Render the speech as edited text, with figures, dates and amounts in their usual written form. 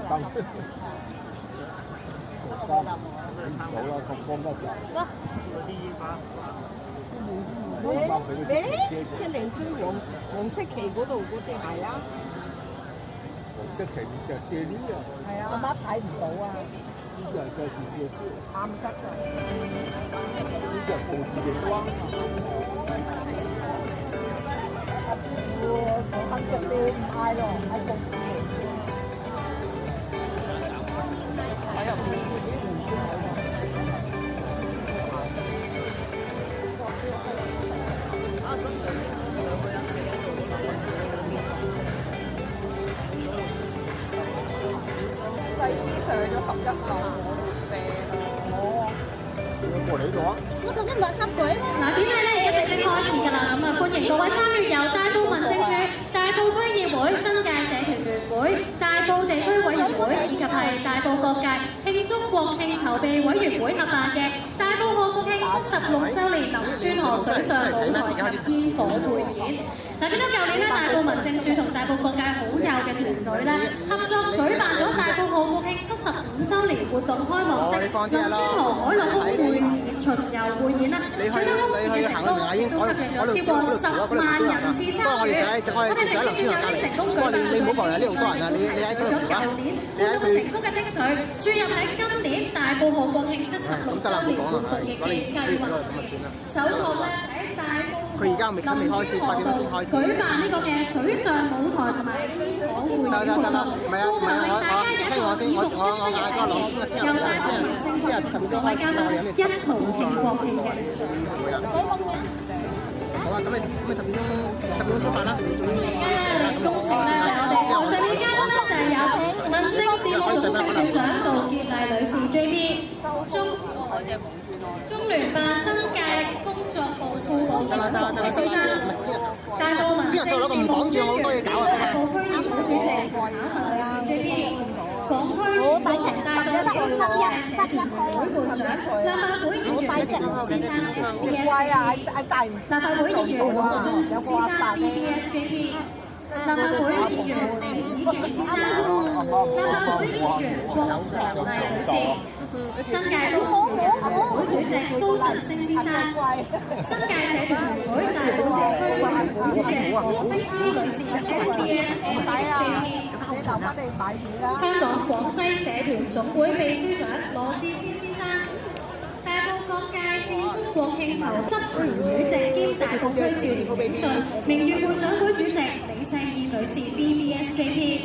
當好啦，咁幫得就。即係靈芝黃色旗嗰度嗰隻係啊，黃色旗就射呢啊，係啊，阿媽睇唔到啊，呢個就是射珠，啱得㗎，呢個布置嘅光。阿師傅我肯着你唔嗌咯，係布置嚟嘅。喺入邊。西醫上咗11樓過嚟呢度啊！我咁樣落汁佢嗱，典禮咧而家正式開始㗎啦，咁啊歡迎各位參與由大埔民政處、大埔區議會、新界社團聯會、大埔地區委員會以及係大埔各界慶祝國慶籌備委員會合辦嘅大埔賀國慶76週年林村河水上舞台及煙火匯演。嗱，記得舊年咧，大埔民政處同大埔各界好友嘅團隊咧，合作舉辦咗大埔賀國慶75週年活動開幕式林村河海陸空匯演巡遊匯演啦，取得空前嘅成功，亦都吸引咗超過10萬人次參與。我哋成績有啲成功舉辦，你唔好過嚟呢度多人啊！你喺嗰度啊！你喺佢成功嘅精髓注入喺今年大埔賀國慶76週年活動嘅計劃。首創咧喺大埔林村河道舉辦呢個嘅水上舞台同埋煙火匯演活動，務求令大家有一個熱共一生嘅體驗，又帶動民政局同各位嘉賓一同慶國慶嘅。好啊，咁你10點鐘出發啦。工程咧就係我哋台上面嘅嘉賓咧就係有民政事務總署署長杜潔麗女士 JP， 中聯辦新界工作部副部長黃先生，大埔民政事務專員大埔區議會主席陳巧文女士 JP， 港區傳播及大埔社會社團會會長、立法會議員黃先生 SBS， 立法會議員黃俊賢先生 BBS JP， 立法會議員李子敬先生，立法會議員郭長麗女士，新界東聯會主席蘇振聲先生，新界社團聯會大埔地區委員會主席黃碧嬌女士 SBS JP， 香港廣西社團總會秘書長羅志謙先生，大埔各界慶祝國慶籌執行主席兼大埔區少年警訊名譽會長會主席李世燕女士 BBS JP。